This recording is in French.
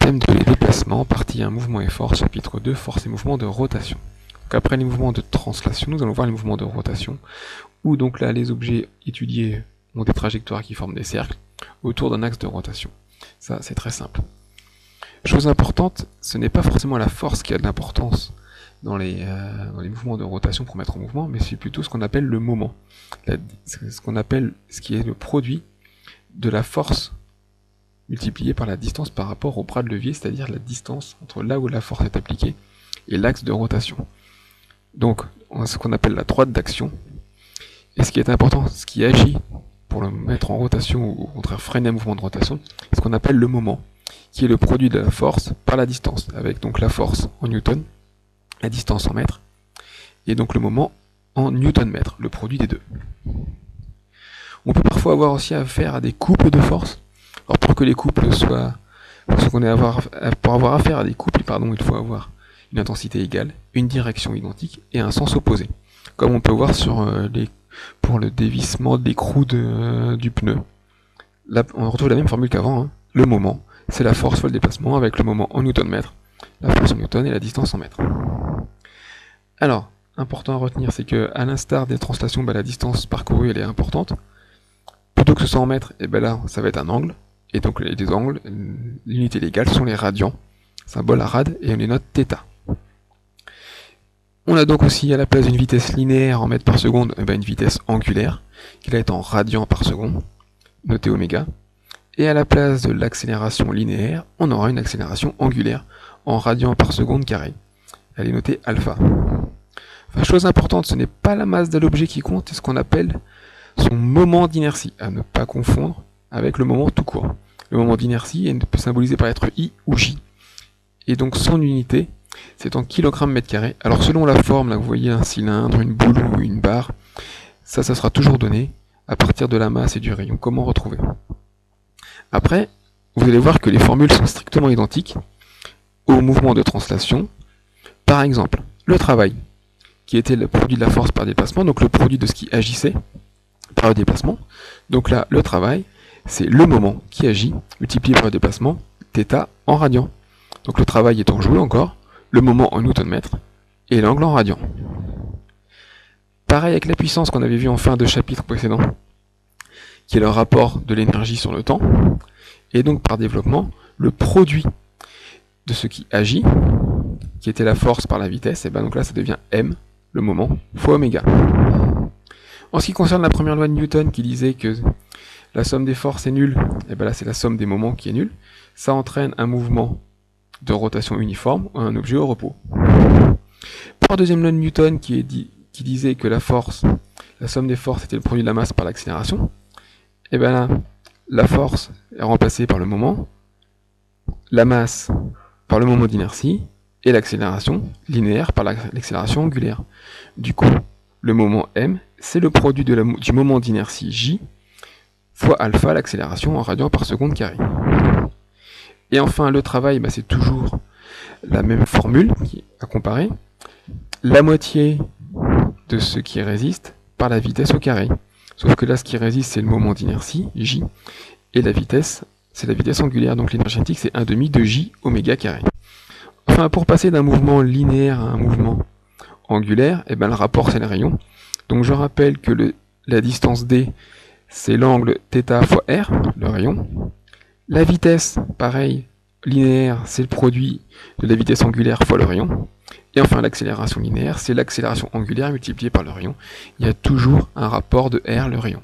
Thème de les déplacements, partie 1, mouvement et force, chapitre 2, force et mouvement de rotation. Donc après les mouvements de translation, nous allons voir les mouvements de rotation, où donc là les objets étudiés ont des trajectoires qui forment des cercles autour d'un axe de rotation. Ça, c'est très simple. Chose importante, ce n'est pas forcément la force qui a de l'importance dans les mouvements de rotation pour mettre en mouvement, mais c'est plutôt ce qu'on appelle le moment. Ce qui est le produit de la force multiplié par la distance par rapport au bras de levier, c'est-à-dire la distance entre là où la force est appliquée et l'axe de rotation. Donc, on a ce qu'on appelle la droite d'action. Et ce qui est important, ce qui agit pour le mettre en rotation ou au contraire freiner un mouvement de rotation, c'est ce qu'on appelle le moment, qui est le produit de la force par la distance, avec donc la force en newton, la distance en mètres, et donc le moment en newton-mètre, le produit des deux. On peut parfois avoir aussi affaire à des couples de force. Alors pour que les couples soient, pour avoir affaire à des couples, il faut avoir une intensité égale, une direction identique et un sens opposé. Comme on peut voir pour le dévissement de l'écrou du pneu. Là, on retrouve la même formule qu'avant. Le moment, c'est la force fois le déplacement avec le moment en newton-mètre, la force en newton et la distance en mètres. Alors, important à retenir, c'est que à l'instar des translations, la distance parcourue elle est importante. Plutôt que ce soit en mètres, et là, ça va être un angle. Et donc les angles, l'unité légale sont les radians, symbole à rad, et on les note θ. On a donc aussi à la place d'une vitesse linéaire en mètres par seconde, une vitesse angulaire, qui va être en radians par seconde, notée oméga. Et à la place de l'accélération linéaire, on aura une accélération angulaire en radians par seconde carré. Elle est notée alpha. Enfin, chose importante, ce n'est pas la masse de l'objet qui compte, c'est ce qu'on appelle son moment d'inertie, à ne pas confondre avec le moment tout court. Le moment d'inertie est symbolisé par lettre I ou J. Et donc son unité, c'est en kilogrammes mètre carré. Alors selon la forme, là vous voyez un cylindre, une boule ou une barre, ça sera toujours donné à partir de la masse et du rayon. Comment retrouver? Après, vous allez voir que les formules sont strictement identiques au mouvement de translation. Par exemple, le travail, qui était le produit de la force par déplacement, donc le produit de ce qui agissait par le déplacement. Donc là, le travail, c'est le moment qui agit, multiplié par le déplacement, θ en radians. Donc le travail est en joule encore, le moment en newton-mètre, et l'angle en radians. Pareil avec la puissance qu'on avait vu en fin de chapitre précédent, qui est le rapport de l'énergie sur le temps, et donc par développement, le produit de ce qui agit, qui était la force par la vitesse, et donc là ça devient m, le moment, fois oméga. En ce qui concerne la première loi de Newton qui disait que la somme des forces est nulle, et là c'est la somme des moments qui est nulle, ça entraîne un mouvement de rotation uniforme ou un objet au repos. Pour la deuxième loi de Newton qui disait que la somme des forces était le produit de la masse par l'accélération, et là la force est remplacée par le moment, la masse par le moment d'inertie, et l'accélération linéaire par l'accélération angulaire. Du coup, le moment m, c'est le produit du moment d'inertie j, fois alpha, l'accélération en radians par seconde carré. Et enfin, le travail, c'est toujours la même formule à comparer. La moitié de ce qui résiste par la vitesse au carré. Sauf que là, ce qui résiste, c'est le moment d'inertie, j, et la vitesse, c'est la vitesse angulaire. Donc l'énergie cinétique, c'est 1/2 de j oméga carré. Enfin, pour passer d'un mouvement linéaire à un mouvement angulaire, le rapport, c'est le rayon. Donc je rappelle que la distance d, c'est l'angle θ fois r, le rayon. La vitesse, pareil, linéaire, c'est le produit de la vitesse angulaire fois le rayon. Et enfin, l'accélération linéaire, c'est l'accélération angulaire multipliée par le rayon. Il y a toujours un rapport de r, le rayon.